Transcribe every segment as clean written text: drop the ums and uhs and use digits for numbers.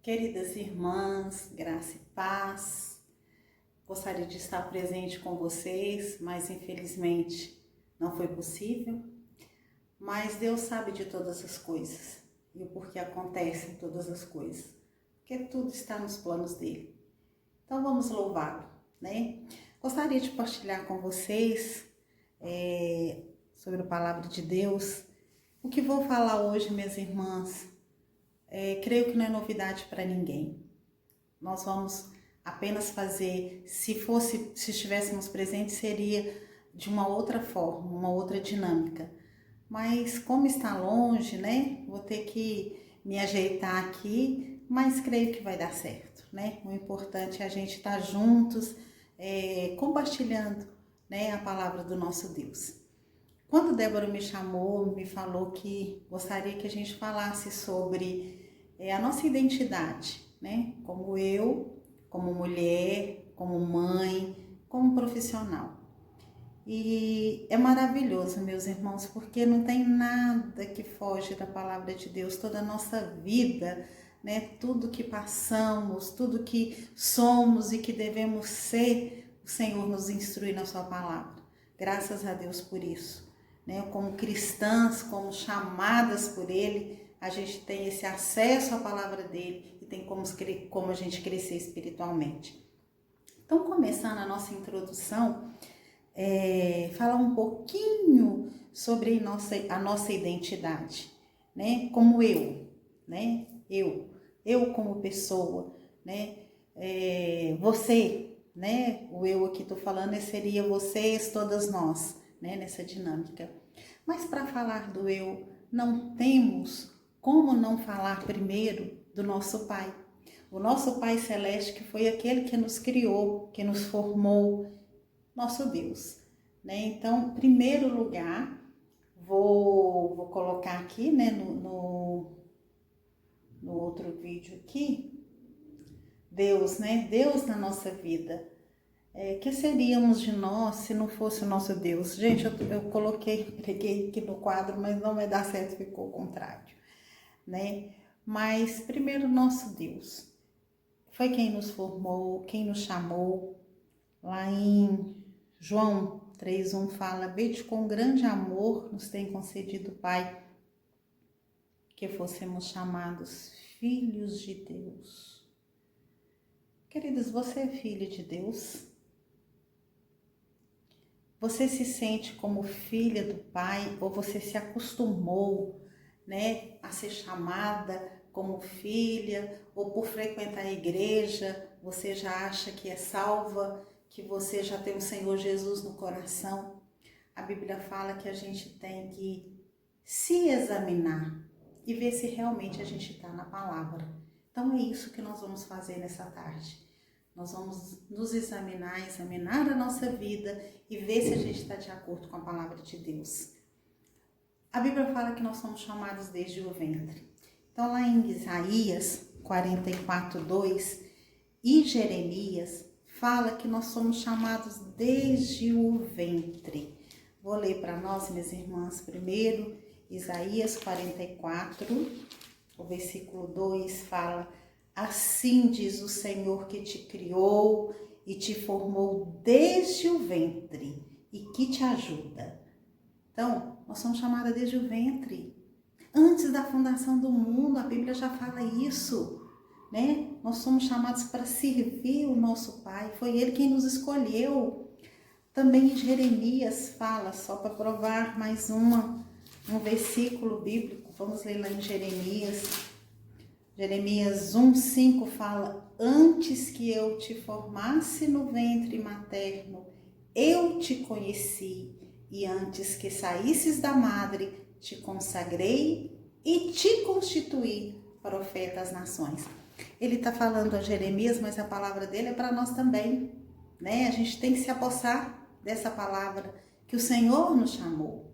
Queridas irmãs, graça e paz, gostaria de estar presente com vocês, mas infelizmente não foi possível. Mas Deus sabe de todas as coisas e o porquê acontecem todas as coisas, porque tudo está nos planos dele. Então vamos louvá-lo, né? Gostaria de partilhar com vocês sobre a palavra de Deus. O que vou falar hoje, minhas irmãs, creio que não é novidade para ninguém. Nós vamos apenas fazer, se estivéssemos presentes, seria de uma outra forma, uma outra dinâmica. Mas como está longe, né? Vou ter que me ajeitar aqui, mas creio que vai dar certo, né? O importante é a gente estar juntos, compartilhando, né, a palavra do nosso Deus. Quando Débora me chamou, me falou que gostaria que a gente falasse sobre a nossa identidade, né? Como eu, como mulher, como mãe, como profissional. E é maravilhoso, meus irmãos, porque não tem nada que foge da palavra de Deus, toda a nossa vida, né? Tudo que passamos, tudo que somos e que devemos ser, o Senhor nos instrui na sua palavra. Graças a Deus por isso. Né? Como cristãs, como chamadas por Ele, a gente tem esse acesso à palavra dele e tem como a gente crescer espiritualmente. Então, começando a nossa introdução, falar um pouquinho sobre a nossa identidade, né? Como eu, né? Eu como pessoa, né? Você, né? O eu aqui estou falando seria vocês, todas nós, né? Nessa dinâmica. Mas para falar do eu, não temos como não falar primeiro do nosso Pai. O nosso Pai Celeste, que foi aquele que nos criou, que nos formou, nosso Deus, né? Então, em primeiro lugar, vou colocar aqui, né, no outro vídeo aqui, Deus, né? Deus na nossa vida. Que seríamos de nós se não fosse o nosso Deus? Gente, eu peguei aqui no quadro, mas não vai dar certo, ficou o contrário, né? Mas primeiro nosso Deus. Foi quem nos formou, quem nos chamou. Lá em João 3:1 fala: "Vede com grande amor nos tem concedido o Pai, que fôssemos chamados filhos de Deus." Queridos, você é filho de Deus? Você se sente como filha do Pai ou você se acostumou, né, a ser chamada como filha, ou por frequentar a igreja, você já acha que é salva, que você já tem o Senhor Jesus no coração? A Bíblia fala que a gente tem que se examinar e ver se realmente a gente está na palavra. Então é isso que nós vamos fazer nessa tarde. Nós vamos nos examinar a nossa vida e ver se a gente está de acordo com a palavra de Deus. A Bíblia fala que nós somos chamados desde o ventre. Então lá em Isaías 44:2 e Jeremias fala que nós somos chamados desde o ventre. Vou ler para nós, minhas irmãs, primeiro, Isaías 44, o versículo 2 fala: "Assim diz o Senhor que te criou e te formou desde o ventre e que te ajuda." Então, nós somos chamadas desde o ventre. Antes da fundação do mundo, a Bíblia já fala isso, né? Nós somos chamados para servir o nosso Pai. Foi Ele quem nos escolheu. Também Jeremias fala, só para provar mais um versículo bíblico. Vamos ler lá em Jeremias. Jeremias 1:5 fala: "Antes que eu te formasse no ventre materno, eu te conheci, e antes que saísses da madre, te consagrei e te constituí profeta às nações." Ele está falando a Jeremias, mas a palavra dele é para nós também, né? A gente tem que se apossar dessa palavra que o Senhor nos chamou.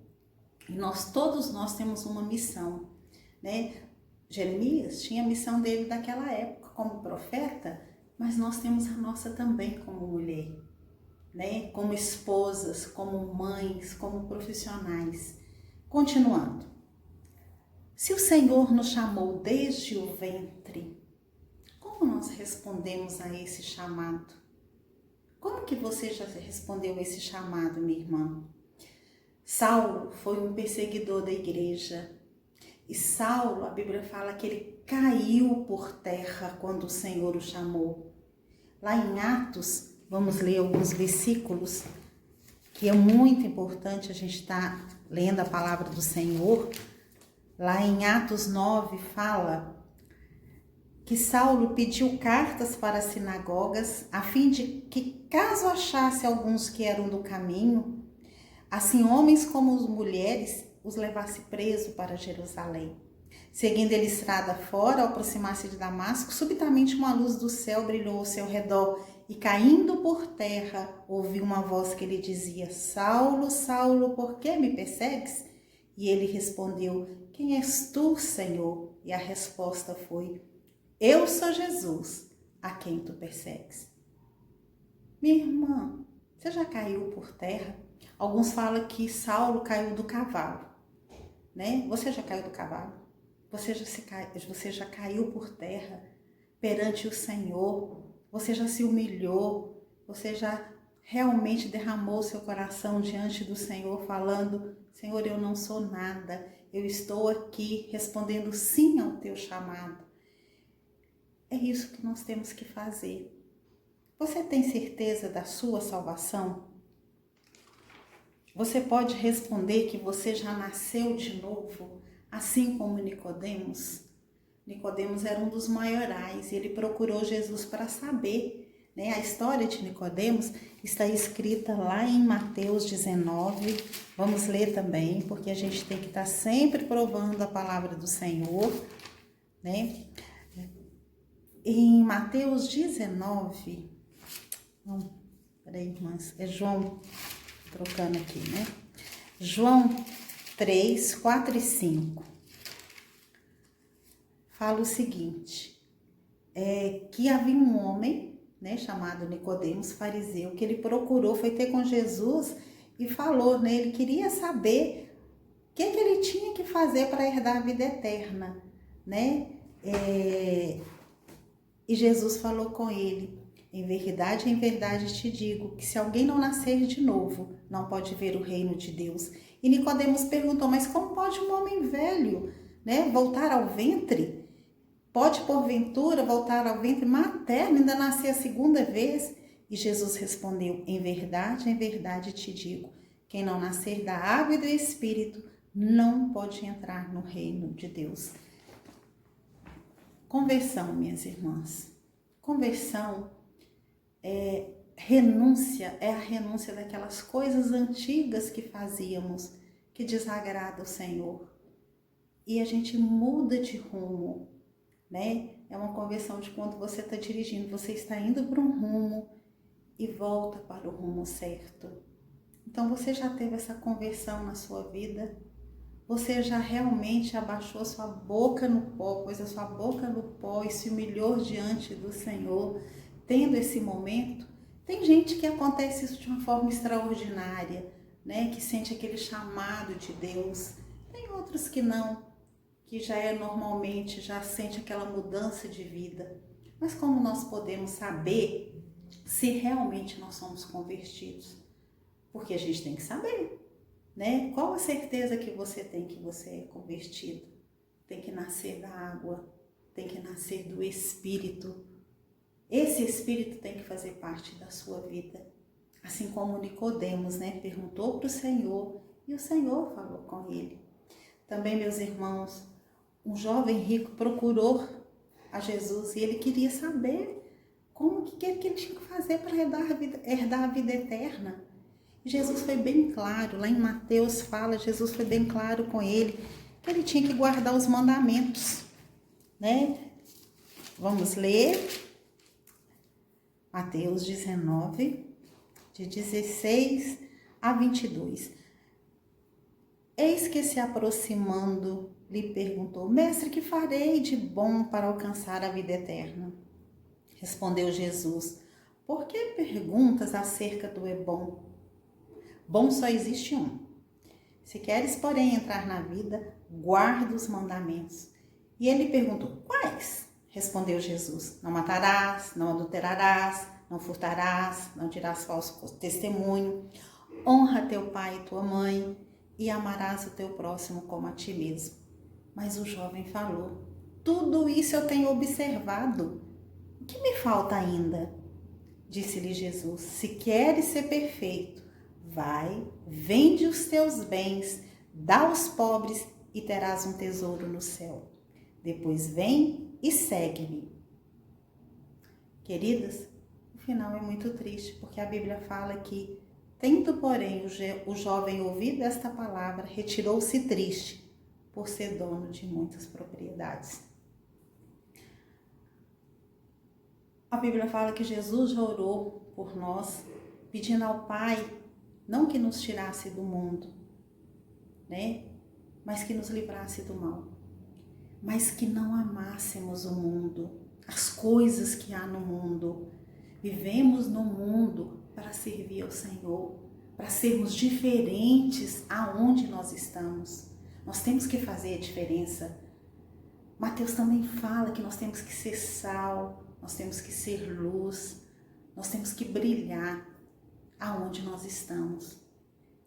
E todos nós temos uma missão, né? Jeremias tinha a missão dele daquela época como profeta, mas nós temos a nossa também como mulher, né? Como esposas, como mães, como profissionais. Continuando. Se o Senhor nos chamou desde o ventre, como nós respondemos a esse chamado? Como que você já respondeu a esse chamado, minha irmã? Saulo foi um perseguidor da igreja. E Saulo, a Bíblia fala que ele caiu por terra quando o Senhor o chamou. Lá em Atos, vamos ler alguns versículos, que é muito importante a gente estar lendo a palavra do Senhor. Lá em Atos 9 fala que Saulo pediu cartas para as sinagogas, a fim de que, caso achasse alguns que eram do caminho, assim homens como as mulheres, os levasse preso para Jerusalém. Seguindo ele estrada fora, ao aproximar-se de Damasco, subitamente uma luz do céu brilhou ao seu redor, e caindo por terra, ouviu uma voz que lhe dizia: Saulo, Saulo, por que me persegues? E ele respondeu: Quem és tu, Senhor? E a resposta foi: Eu sou Jesus, a quem tu persegues. Minha irmã, você já caiu por terra? Alguns falam que Saulo caiu do cavalo, né? Você já caiu do cavalo? Você já caiu por terra perante o Senhor? Você já se humilhou? Você já realmente derramou seu coração diante do Senhor, falando: Senhor, eu não sou nada, eu estou aqui respondendo sim ao teu chamado. É isso que nós temos que fazer. Você tem certeza da sua salvação? Você pode responder que você já nasceu de novo, assim como Nicodemos? Nicodemos era um dos maiorais e ele procurou Jesus para saber, né? A história de Nicodemos está escrita lá em Mateus 19. Vamos ler também, porque a gente tem que estar sempre provando a palavra do Senhor, né? Em Mateus 19, não, peraí, irmãs, é João, trocando aqui, né? João 3, 4 e 5. Fala o seguinte, que havia um homem, né, chamado Nicodemos, fariseu, que ele procurou, foi ter com Jesus e falou, né? Ele queria saber o que ele tinha que fazer para herdar a vida eterna, né? E Jesus falou com ele: em verdade te digo, que se alguém não nascer de novo, não pode ver o reino de Deus. E Nicodemos perguntou: mas como pode um homem velho, né, voltar ao ventre? Pode, porventura, voltar ao ventre materno, ainda nascer a segunda vez? E Jesus respondeu: em verdade te digo, quem não nascer da água e do Espírito não pode entrar no reino de Deus. Conversão, minhas irmãs. Conversão é a renúncia daquelas coisas antigas que fazíamos, que desagrada o Senhor. E a gente muda de rumo, né? É uma conversão de quando você está dirigindo, você está indo para um rumo e volta para o rumo certo. Então você já teve essa conversão na sua vida? Você já realmente abaixou sua boca no pó, pôs a sua boca no pó e se humilhou diante do Senhor, tendo esse momento? Tem gente que acontece isso de uma forma extraordinária, né? Que sente aquele chamado de Deus. Tem outros que não, que já normalmente, já sente aquela mudança de vida. Mas como nós podemos saber se realmente nós somos convertidos? Porque a gente tem que saber, né? Qual a certeza que você tem que você é convertido? Tem que nascer da água, tem que nascer do Espírito. Esse Espírito tem que fazer parte da sua vida. Assim como Nicodemos, né? Perguntou para o Senhor e o Senhor falou com ele. Também, meus irmãos, um jovem rico procurou a Jesus e ele queria saber como que ele tinha que fazer para herdar a vida eterna. Jesus foi bem claro, lá em Mateus fala, Jesus foi bem claro com ele, que ele tinha que guardar os mandamentos, né? Vamos ler Mateus 19, de 16 a 22. Eis que se aproximando, lhe perguntou: Mestre, que farei de bom para alcançar a vida eterna? Respondeu Jesus: Por que perguntas acerca do bom? Bom só existe um. Se queres, porém, entrar na vida, guarda os mandamentos. E ele perguntou: Quais? Respondeu Jesus: não matarás, não adulterarás, não furtarás, não dirás falso testemunho, honra teu pai e tua mãe e amarás o teu próximo como a ti mesmo. Mas o jovem falou: tudo isso eu tenho observado. O que me falta ainda? Disse-lhe Jesus: se queres ser perfeito, vai, vende os teus bens, dá aos pobres e terás um tesouro no céu. Depois vem e segue-me. Queridas, o final é muito triste, porque a Bíblia fala que, tendo, porém, o jovem ouvido esta palavra, retirou-se triste, por ser dono de muitas propriedades. A Bíblia fala que Jesus já orou por nós, pedindo ao Pai, não que nos tirasse do mundo, né? Mas que nos livrasse do mal. Mas que não amássemos o mundo, as coisas que há no mundo. Vivemos no mundo para servir ao Senhor, para sermos diferentes aonde nós estamos. Nós temos que fazer a diferença. Mateus também fala que nós temos que ser sal, nós temos que ser luz, nós temos que brilhar aonde nós estamos.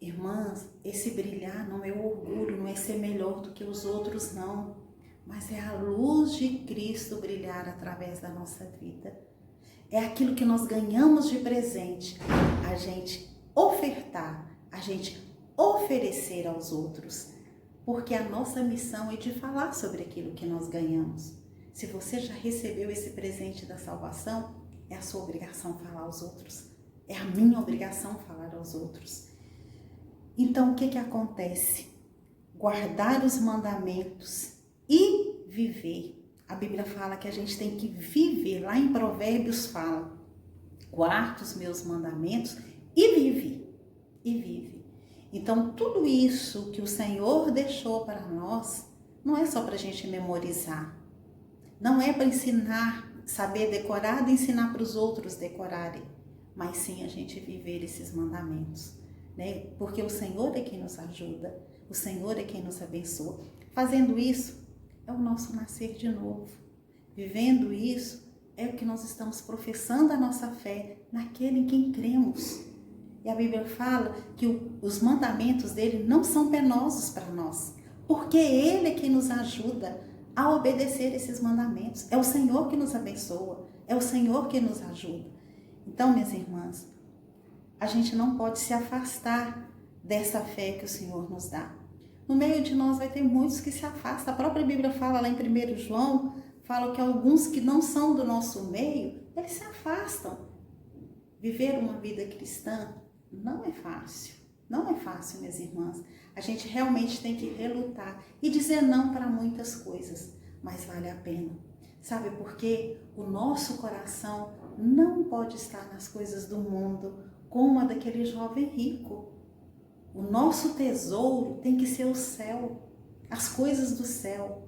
Irmãs, esse brilhar não é o orgulho, não é ser melhor do que os outros, não. Mas é a luz de Cristo brilhar através da nossa vida. É aquilo que nós ganhamos de presente, a gente ofertar, a gente oferecer aos outros. Porque a nossa missão é de falar sobre aquilo que nós ganhamos. Se você já recebeu esse presente da salvação, é a sua obrigação falar aos outros. É a minha obrigação falar aos outros. Então, o que acontece? Guardar os mandamentos e viver. A Bíblia fala que a gente tem que viver. Lá em Provérbios fala: guarda os meus mandamentos e vive. E vive. Então, tudo isso que o Senhor deixou para nós, não é só para a gente memorizar. Não é para ensinar, saber decorar e ensinar para os outros decorarem. Mas sim a gente viver esses mandamentos, né? Porque o Senhor é quem nos ajuda. O Senhor é quem nos abençoa. Fazendo isso, é o nosso nascer de novo. Vivendo isso, é o que nós estamos professando a nossa fé naquele em quem cremos. E a Bíblia fala que os mandamentos dele não são penosos para nós, porque ele é quem nos ajuda a obedecer esses mandamentos. É o Senhor que nos abençoa, é o Senhor que nos ajuda. Então, minhas irmãs, a gente não pode se afastar dessa fé que o Senhor nos dá. No meio de nós vai ter muitos que se afastam. A própria Bíblia fala lá em 1 João, fala que alguns que não são do nosso meio, eles se afastam. Viver uma vida cristã não é fácil. Não é fácil, minhas irmãs. A gente realmente tem que relutar e dizer não para muitas coisas, mas vale a pena. Sabe por quê? O nosso coração não pode estar nas coisas do mundo como a daquele jovem rico. O nosso tesouro tem que ser o céu, as coisas do céu,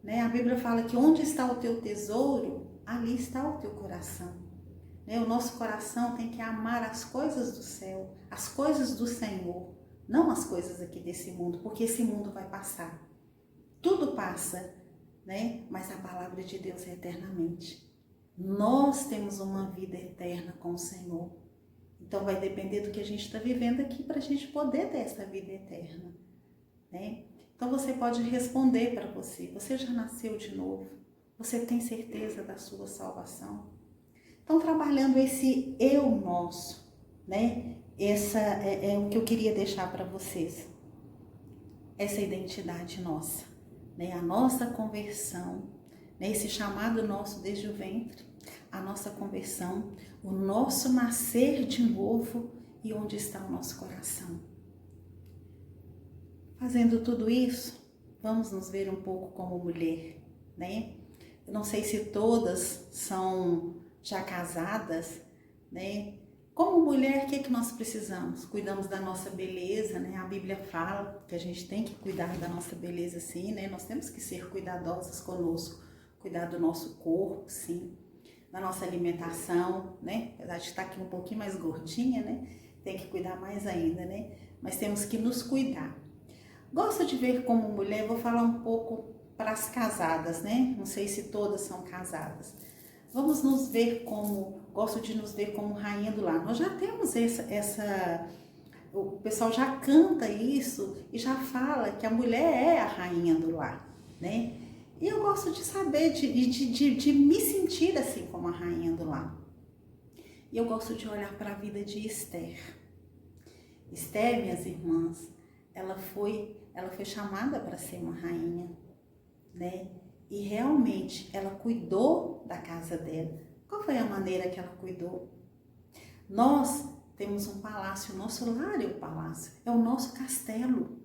né? A Bíblia fala que onde está o teu tesouro, ali está o teu coração. O nosso coração tem que amar as coisas do céu, as coisas do Senhor, não as coisas aqui desse mundo, porque esse mundo vai passar. Tudo passa, né? Mas a palavra de Deus é eternamente. Nós temos uma vida eterna com o Senhor. Então vai depender do que a gente está vivendo aqui para a gente poder ter essa vida eterna, né? Então você pode responder para você: você já nasceu de novo? Você tem certeza da sua salvação? Então, trabalhando esse eu nosso, né? Essa é o que eu queria deixar para vocês. Essa identidade nossa, né? A nossa conversão, né? Esse chamado nosso desde o ventre, a nossa conversão, o nosso nascer de novo e onde está o nosso coração. Fazendo tudo isso, vamos nos ver um pouco como mulher, né? Eu não sei se todas são já casadas, né? Como mulher, o que nós precisamos? Cuidamos da nossa beleza, né? A Bíblia fala que a gente tem que cuidar da nossa beleza, sim, né? Nós temos que ser cuidadosas conosco, cuidar do nosso corpo, sim, da nossa alimentação, né? Apesar de estar aqui um pouquinho mais gordinha, né? Tem que cuidar mais ainda, né? Mas temos que nos cuidar. Gosto de ver como mulher, vou falar um pouco para as casadas, né? Não sei se todas são casadas. Vamos nos ver como, gosto de nos ver como rainha do lar. Nós já temos o pessoal já canta isso e já fala que a mulher é a rainha do lar, né? E eu gosto de saber, de me sentir assim como a rainha do lar. E eu gosto de olhar para a vida de Esther. Esther, minhas irmãs, ela foi chamada para ser uma rainha, né? E realmente ela cuidou da casa dela. Qual foi a maneira que ela cuidou? Nós temos um palácio, o nosso lar é o palácio, é o nosso castelo.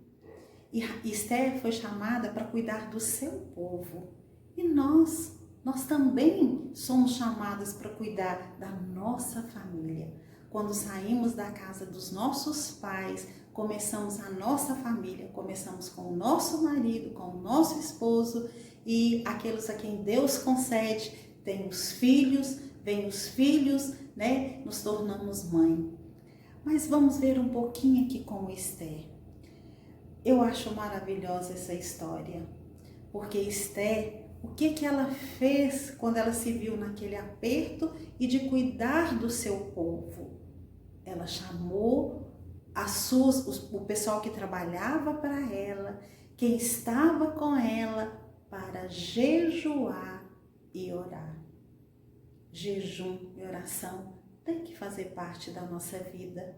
E Esther foi chamada para cuidar do seu povo. E nós também somos chamadas para cuidar da nossa família. Quando saímos da casa dos nossos pais, começamos a nossa família, começamos com o nosso marido, com o nosso esposo e aqueles a quem Deus concede, tem os filhos, vem os filhos, né? Nos tornamos mãe. Mas vamos ver um pouquinho aqui com Esther. Eu acho maravilhosa essa história, porque Esther, o que ela fez quando ela se viu naquele aperto e de cuidar do seu povo? Ela chamou o pessoal que trabalhava para ela, quem estava com ela, para jejuar e orar. Jejum e oração tem que fazer parte da nossa vida.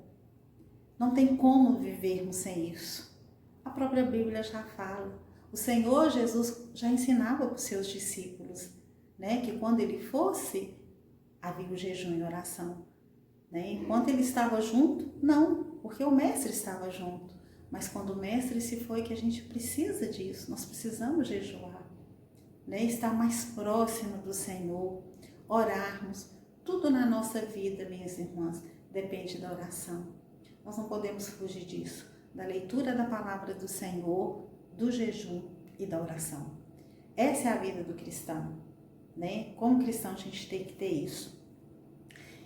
Não tem como vivermos sem isso. A própria Bíblia já fala. O Senhor Jesus já ensinava para os seus discípulos, né, que quando ele fosse, havia o jejum e oração. Né? Enquanto ele estava junto, não, porque o mestre estava junto. Mas quando o mestre se foi, que a gente precisa disso, nós precisamos jejuar, né? Estar mais próximo do Senhor, orarmos. Tudo na nossa vida, minhas irmãs, depende da oração. Nós não podemos fugir disso, da leitura da palavra do Senhor, do jejum e da oração. Essa é a vida do cristão, né? Como cristão a gente tem que ter isso.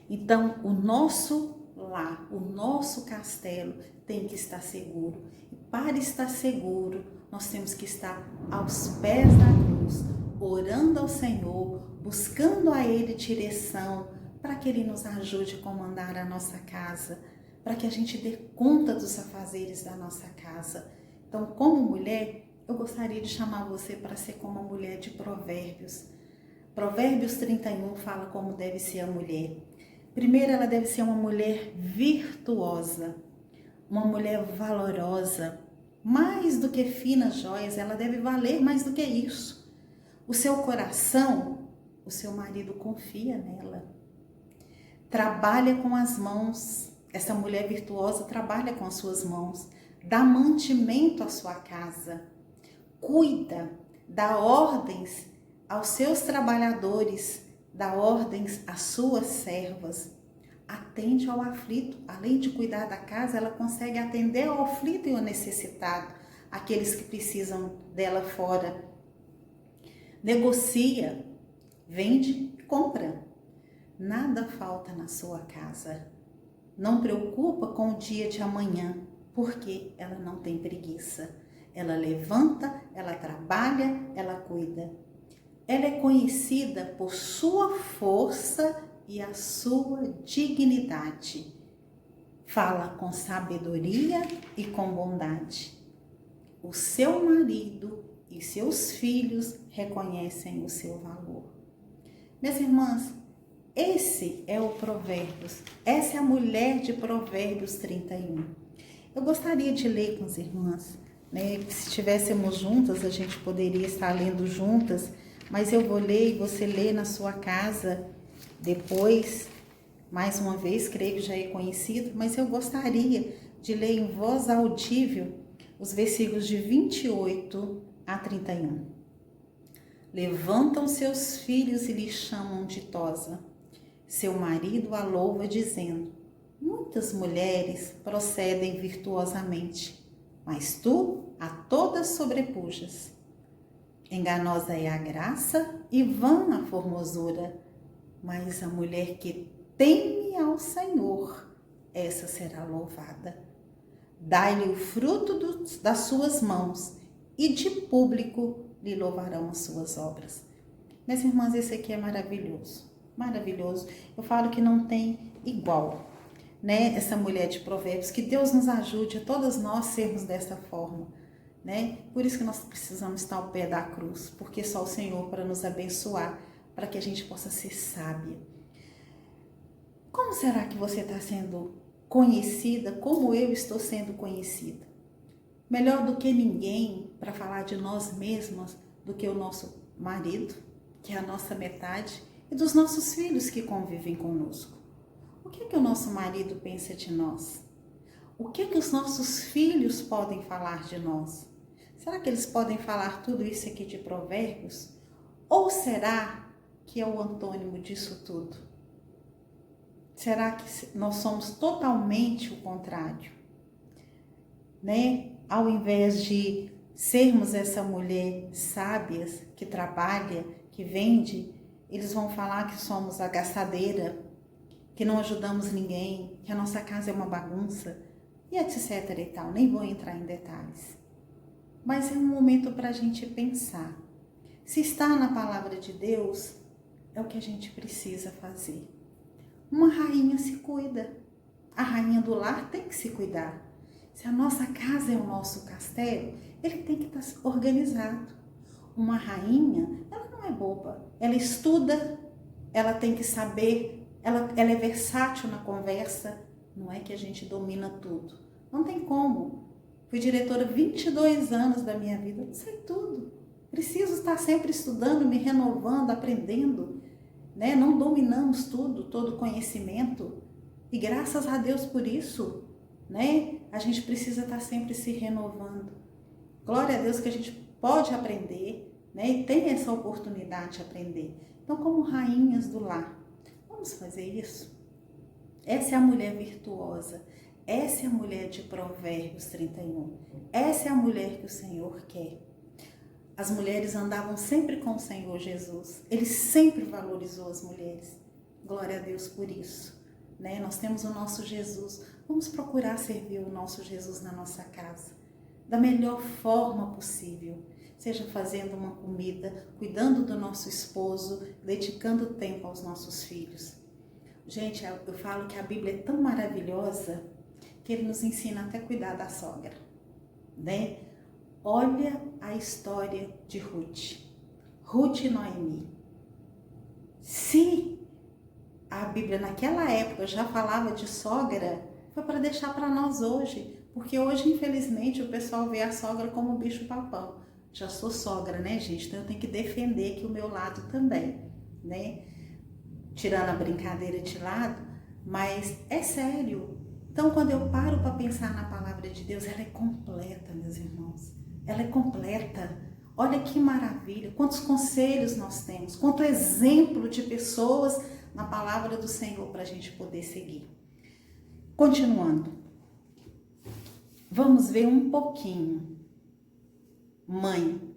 Então, o nosso lar, o nosso castelo tem que estar seguro. E para estar seguro, nós temos que estar aos pés da cruz, orando ao Senhor, buscando a Ele direção, para que Ele nos ajude a comandar a nossa casa, para que a gente dê conta dos afazeres da nossa casa. Então, como mulher, eu gostaria de chamar você para ser como uma mulher de Provérbios. Provérbios 31 fala como deve ser a mulher. Primeiro, ela deve ser uma mulher virtuosa, uma mulher valorosa, mais do que finas joias, ela deve valer mais do que isso. O seu coração, o seu marido confia nela. Trabalha com as mãos, essa mulher virtuosa trabalha com as suas mãos, dá mantimento à sua casa, cuida, dá ordens aos seus trabalhadores, dá ordens às suas servas, atende ao aflito. Além de cuidar da casa, ela consegue atender ao aflito e ao necessitado, aqueles que precisam dela fora. Negocia, vende e compra. Nada falta na sua casa. Não preocupa com o dia de amanhã, porque ela não tem preguiça. Ela levanta, ela trabalha, ela cuida. Ela é conhecida por sua força e a sua dignidade. Fala com sabedoria e com bondade. O seu marido e seus filhos reconhecem o seu valor. Minhas irmãs, esse é o Provérbios. Essa é a mulher de Provérbios 31. Eu gostaria de ler com as irmãs, né? Se estivéssemos juntas, a gente poderia estar lendo juntas, mas eu vou ler e você lê na sua casa depois. Mais uma vez, creio que já é conhecido, mas eu gostaria de ler em voz audível os versículos de 28 a 31. Levantam seus filhos e lhe chamam ditosa. Seu marido a louva dizendo: muitas mulheres procedem virtuosamente, mas tu a todas sobrepujas. Enganosa é a graça e vã a formosura, mas a mulher que teme ao Senhor, essa será louvada. Dai-lhe o fruto das suas mãos, e de público lhe louvarão as suas obras. Minhas irmãs, esse aqui é maravilhoso, maravilhoso. Eu falo que não tem igual, né? Essa mulher de Provérbios, que Deus nos ajude a todas nós sermos dessa forma, né? Por isso que nós precisamos estar ao pé da cruz, porque só o Senhor para nos abençoar, para que a gente possa ser sábia. Como será que você está sendo conhecida, como eu estou sendo conhecida? Melhor do que ninguém para falar de nós mesmas do que o nosso marido, que é a nossa metade, e dos nossos filhos que convivem conosco. O que o nosso marido pensa de nós? O que os nossos filhos podem falar de nós? Será que eles podem falar tudo isso aqui de Provérbios? Ou será que é o antônimo disso tudo? Será que nós somos totalmente o contrário? Né? Ao invés de sermos essa mulher sábias, que trabalha, que vende, eles vão falar que somos a gastadeira, que não ajudamos ninguém, que a nossa casa é uma bagunça, e etc e tal. Nem vou entrar em detalhes. Mas é um momento para a gente pensar. Se está na palavra de Deus, é o que a gente precisa fazer. Uma rainha se cuida. A rainha do lar tem que se cuidar. Se a nossa casa é o nosso castelo, ele tem que estar organizado. Uma rainha, ela não é boba. Ela estuda, ela tem que saber, ela é versátil na conversa. Não é que a gente domina tudo. Não tem como. Fui diretora 22 anos da minha vida, não sei tudo. Preciso estar sempre estudando, me renovando, aprendendo. Né? Não dominamos tudo, todo conhecimento. E graças a Deus por isso, né? A gente precisa estar sempre se renovando. Glória a Deus que a gente pode aprender, né? E tem essa oportunidade de aprender. Então, como rainhas do lar, vamos fazer isso? Essa é a mulher virtuosa. Essa é a mulher de Provérbios 31. Essa é a mulher que o Senhor quer. As mulheres andavam sempre com o Senhor Jesus. Ele sempre valorizou as mulheres. Glória a Deus por isso. Né? Nós temos o nosso Jesus. Vamos procurar servir o nosso Jesus na nossa casa. Da melhor forma possível. Seja fazendo uma comida, cuidando do nosso esposo, dedicando tempo aos nossos filhos. Gente, eu falo que a Bíblia é tão maravilhosa que ele nos ensina até a cuidar da sogra, né? Olha a história de Ruth. Ruth e Noemi. Se a Bíblia naquela época já falava de sogra, foi para deixar para nós hoje. Porque hoje, infelizmente, o pessoal vê a sogra como um bicho-papão. Já sou sogra, né, gente? Então eu tenho que defender aqui o meu lado também, né? Tirando a brincadeira de lado, mas é sério. Então, quando eu paro para pensar na palavra de Deus, ela é completa, meus irmãos. Ela é completa. Olha que maravilha, quantos conselhos nós temos, quanto exemplo de pessoas na palavra do Senhor para a gente poder seguir. Continuando, vamos ver um pouquinho. Mãe,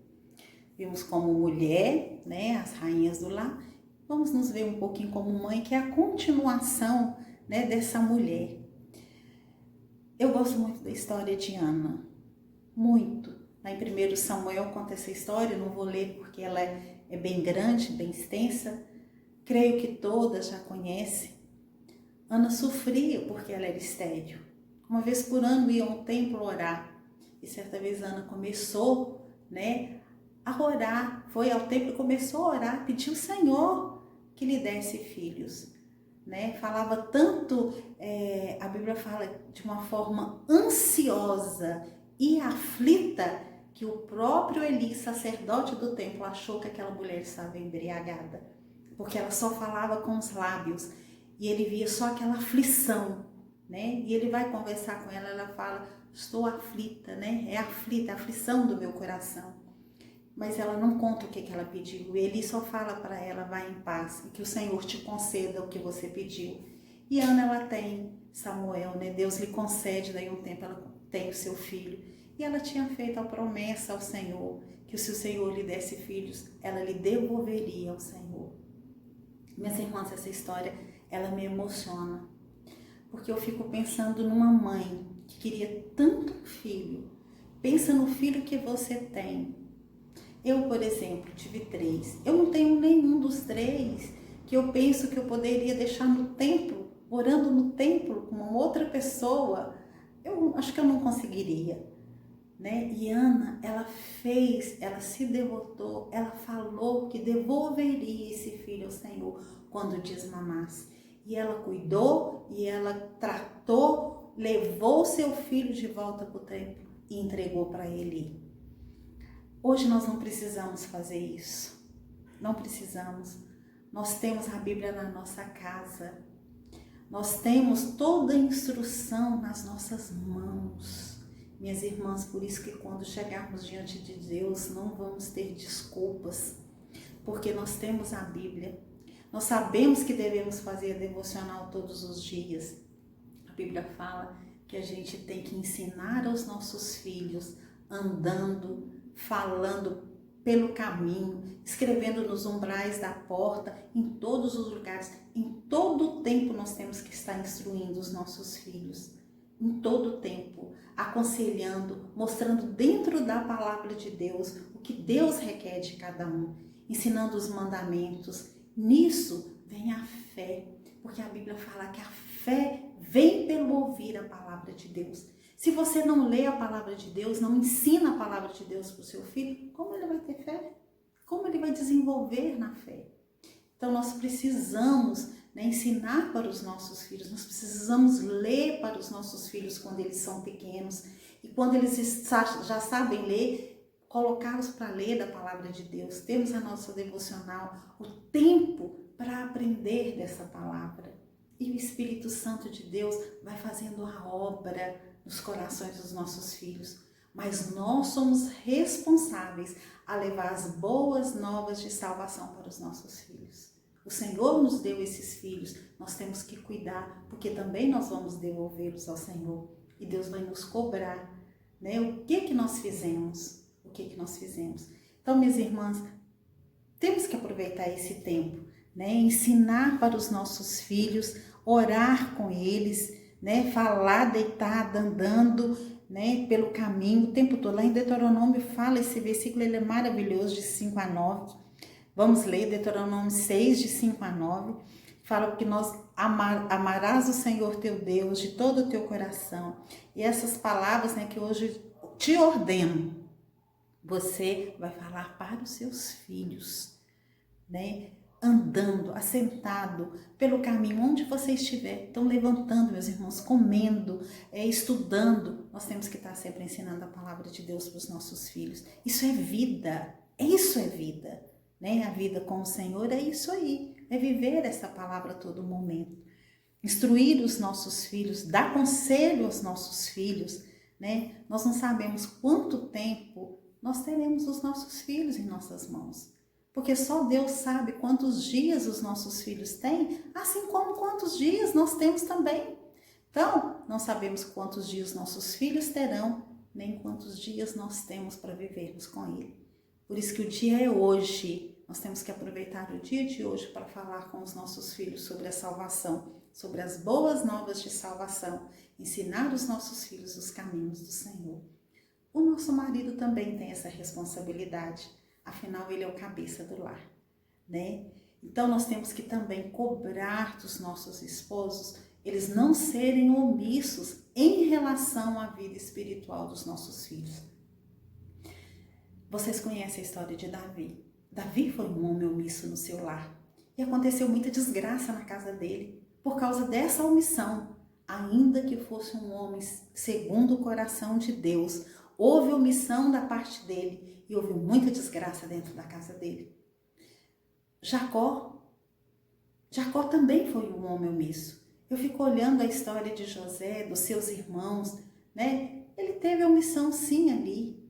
vimos como mulher, né, as rainhas do lar. Vamos nos ver um pouquinho como mãe, que é a continuação, né, dessa mulher. Eu gosto muito da história de Ana, muito. Lá em 1 Samuel conta essa história, eu não vou ler porque ela é bem grande, bem extensa. Creio que todas já conhecem. Ana sofria porque ela era estéril. Uma vez por ano ia ao templo orar. E certa vez Ana começou, né, a orar. Foi ao templo e começou a orar, pediu ao Senhor que lhe desse filhos. Né? Falava tanto, a Bíblia fala de uma forma ansiosa e aflita, que o próprio Eli, sacerdote do templo, achou que aquela mulher estava embriagada, porque ela só falava com os lábios e ele via só aquela aflição, né? E ele vai conversar com ela, ela fala, estou aflita, né? É aflita, a aflição do meu coração. Mas ela não conta o que ela pediu. Ele só fala para ela, vai em paz, e que o Senhor te conceda o que você pediu. E Ana, ela tem Samuel, né? Deus lhe concede, daí um tempo ela tem o seu filho. E ela tinha feito a promessa ao Senhor, que se o Senhor lhe desse filhos, ela lhe devolveria ao Senhor. Minhas irmãs, essa história, ela me emociona. Porque eu fico pensando numa mãe que queria tanto um filho. Pensa no filho que você tem. Eu, por exemplo, tive 3. Eu não tenho nenhum dos 3 que eu penso que eu poderia deixar no templo, orando no templo com uma outra pessoa. Eu acho que eu não conseguiria, né? E Ana, ela se devotou, ela falou que devolveria esse filho ao Senhor quando desmamasse. E ela cuidou, e ela tratou, levou seu filho de volta para o templo e entregou para ele. Hoje nós não precisamos fazer isso, não precisamos. Nós temos a Bíblia na nossa casa, nós temos toda a instrução nas nossas mãos. Minhas irmãs, por isso que quando chegarmos diante de Deus, não vamos ter desculpas, porque nós temos a Bíblia. Nós sabemos que devemos fazer a devocional todos os dias. A Bíblia fala que a gente tem que ensinar aos nossos filhos, andando, falando pelo caminho, escrevendo nos umbrais da porta, em todos os lugares. Em todo o tempo nós temos que estar instruindo os nossos filhos. Em todo o tempo, aconselhando, mostrando dentro da palavra de Deus o que Deus requer de cada um, ensinando os mandamentos. Nisso vem a fé, porque a Bíblia fala que a fé vem pelo ouvir a palavra de Deus. Se você não lê a palavra de Deus, não ensina a palavra de Deus para o seu filho, como ele vai ter fé? Como ele vai desenvolver na fé? Então nós precisamos, né, ensinar para os nossos filhos, nós precisamos ler para os nossos filhos quando eles são pequenos, e quando eles já sabem ler, colocá-los para ler da palavra de Deus. Temos a nossa devocional, o tempo para aprender dessa palavra. E o Espírito Santo de Deus vai fazendo a obra nos corações dos nossos filhos. Mas nós somos responsáveis a levar as boas novas de salvação para os nossos filhos. O Senhor nos deu esses filhos, nós temos que cuidar, porque também nós vamos devolvê-los ao Senhor. E Deus vai nos cobrar, né? O que nós fizemos? O que nós fizemos? Então, minhas irmãs, temos que aproveitar esse tempo, né? Ensinar para os nossos filhos, orar com eles, né? Falar deitada, andando, né? Pelo caminho, o tempo todo. Lá em Deuteronômio fala, esse versículo ele é maravilhoso, de 5 a 9. Vamos ler Deuteronômio 6, de 5 a 9. Fala que nós amarás o Senhor teu Deus de todo o teu coração. E essas palavras, né, que hoje te ordeno, você vai falar para os seus filhos, né? Andando, assentado pelo caminho, onde você estiver. Então, levantando, meus irmãos, comendo, estudando. Nós temos que estar sempre ensinando a palavra de Deus para os nossos filhos. Isso é vida, isso é vida, né? A vida com o Senhor é isso aí, é viver essa palavra a todo momento. Instruir os nossos filhos, dar conselho aos nossos filhos, né? Nós não sabemos quanto tempo nós teremos os nossos filhos em nossas mãos. Porque só Deus sabe quantos dias os nossos filhos têm, assim como quantos dias nós temos também. Então, não sabemos quantos dias nossos filhos terão, nem quantos dias nós temos para vivermos com Ele. Por isso que o dia é hoje. Nós temos que aproveitar o dia de hoje para falar com os nossos filhos sobre a salvação, sobre as boas novas de salvação, ensinar os nossos filhos os caminhos do Senhor. O nosso marido também tem essa responsabilidade. Afinal, ele é o cabeça do lar, né? Então, nós temos que também cobrar dos nossos esposos, eles não serem omissos em relação à vida espiritual dos nossos filhos. Vocês conhecem a história de Davi. Davi foi um homem omisso no seu lar. E aconteceu muita desgraça na casa dele, por causa dessa omissão. Ainda que fosse um homem segundo o coração de Deus, houve omissão da parte dele. E houve muita desgraça dentro da casa dele. Jacó também foi um homem omisso. Eu fico olhando a história de José, dos seus irmãos, né? Ele teve omissão sim ali.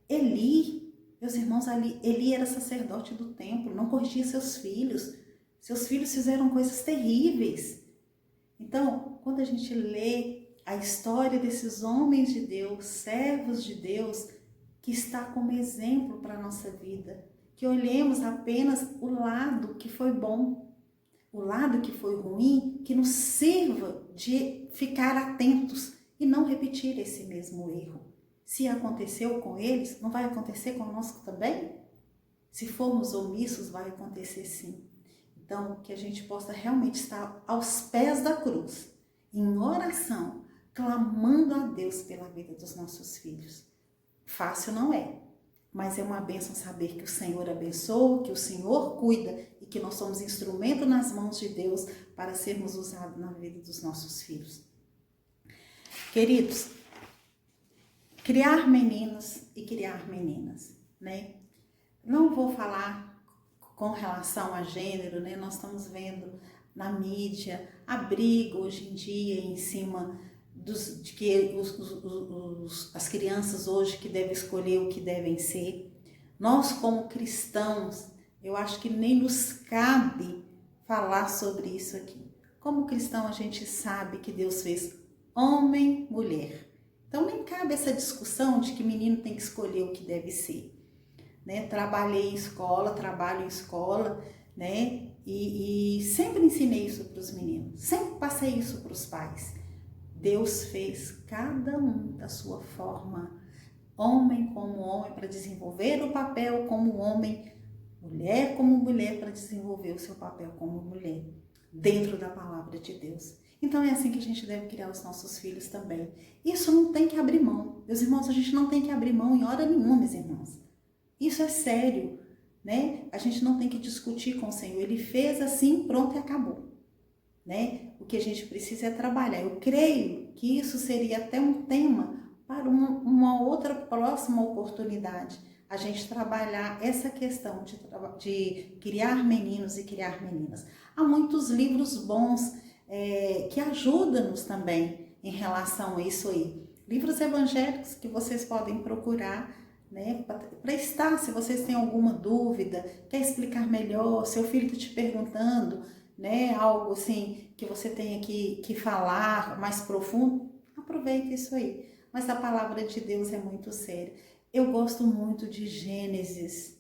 Eli, meus irmãos, Eli era sacerdote do templo, não corrigia seus filhos. Seus filhos fizeram coisas terríveis. Então, quando a gente lê a história desses homens de Deus, servos de Deus, que está como exemplo para a nossa vida, que olhemos apenas o lado que foi bom, o lado que foi ruim, que nos sirva de ficar atentos e não repetir esse mesmo erro. Se aconteceu com eles, não vai acontecer conosco também? Se formos omissos, vai acontecer sim. Então, que a gente possa realmente estar aos pés da cruz, em oração, clamando a Deus pela vida dos nossos filhos. Fácil não é, mas é uma bênção saber que o Senhor abençoa, que o Senhor cuida e que nós somos instrumento nas mãos de Deus para sermos usados na vida dos nossos filhos. Queridos, criar meninos e criar meninas, né? Não vou falar com relação a gênero, né? Nós estamos vendo na mídia a briga hoje em dia em cima de que as crianças hoje que devem escolher o que devem ser. Nós, como cristãos, eu acho que nem nos cabe falar sobre isso aqui. Como cristão, a gente sabe que Deus fez homem, mulher. Então, nem cabe essa discussão de que menino tem que escolher o que deve ser. Né? Trabalho em escola, né? E sempre ensinei isso para os meninos, sempre passei isso para os pais. Deus fez cada um da sua forma, homem como homem para desenvolver o papel como homem, mulher como mulher para desenvolver o seu papel como mulher, dentro da palavra de Deus. Então é assim que a gente deve criar os nossos filhos também. Isso não tem que abrir mão. Meus irmãos, a gente não tem que abrir mão em hora nenhuma, meus irmãos. Isso é sério, né? A gente não tem que discutir com o Senhor. Ele fez assim, pronto e acabou, né? O que a gente precisa é trabalhar. Eu creio que isso seria até um tema para uma outra próxima oportunidade. A gente trabalhar essa questão de criar meninos e criar meninas. Há muitos livros bons que ajudam-nos também em relação a isso aí. Livros evangélicos que vocês podem procurar, né, para estar, se vocês têm alguma dúvida, quer explicar melhor, seu filho está te perguntando, né, algo assim que você tenha que falar mais profundo, aproveita isso aí. Mas a palavra de Deus é muito séria. Eu gosto muito de Gênesis,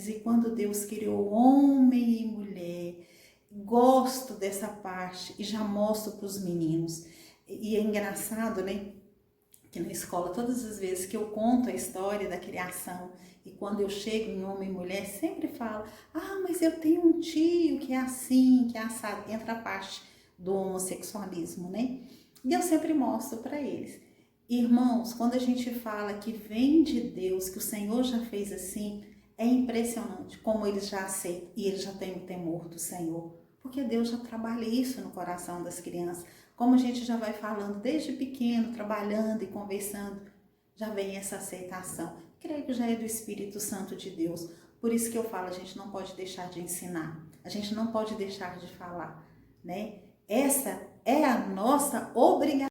e quando Deus criou homem e mulher, gosto dessa parte e já mostro para os meninos. E é engraçado, né? Que na escola, todas as vezes que eu conto a história da criação e quando eu chego em homem e mulher, sempre falo, mas eu tenho um tio que é assim, que é assado, entra a parte do homossexualismo, né? E eu sempre mostro para eles. Irmãos, quando a gente fala que vem de Deus, que o Senhor já fez assim, é impressionante como eles já aceitam e eles já têm o temor do Senhor, porque Deus já trabalha isso no coração das crianças. Como a gente já vai falando desde pequeno, trabalhando e conversando, já vem essa aceitação. Creio que já é do Espírito Santo de Deus. Por isso que eu falo, a gente não pode deixar de ensinar, a gente não pode deixar de falar, né? Essa é a nossa obrigação.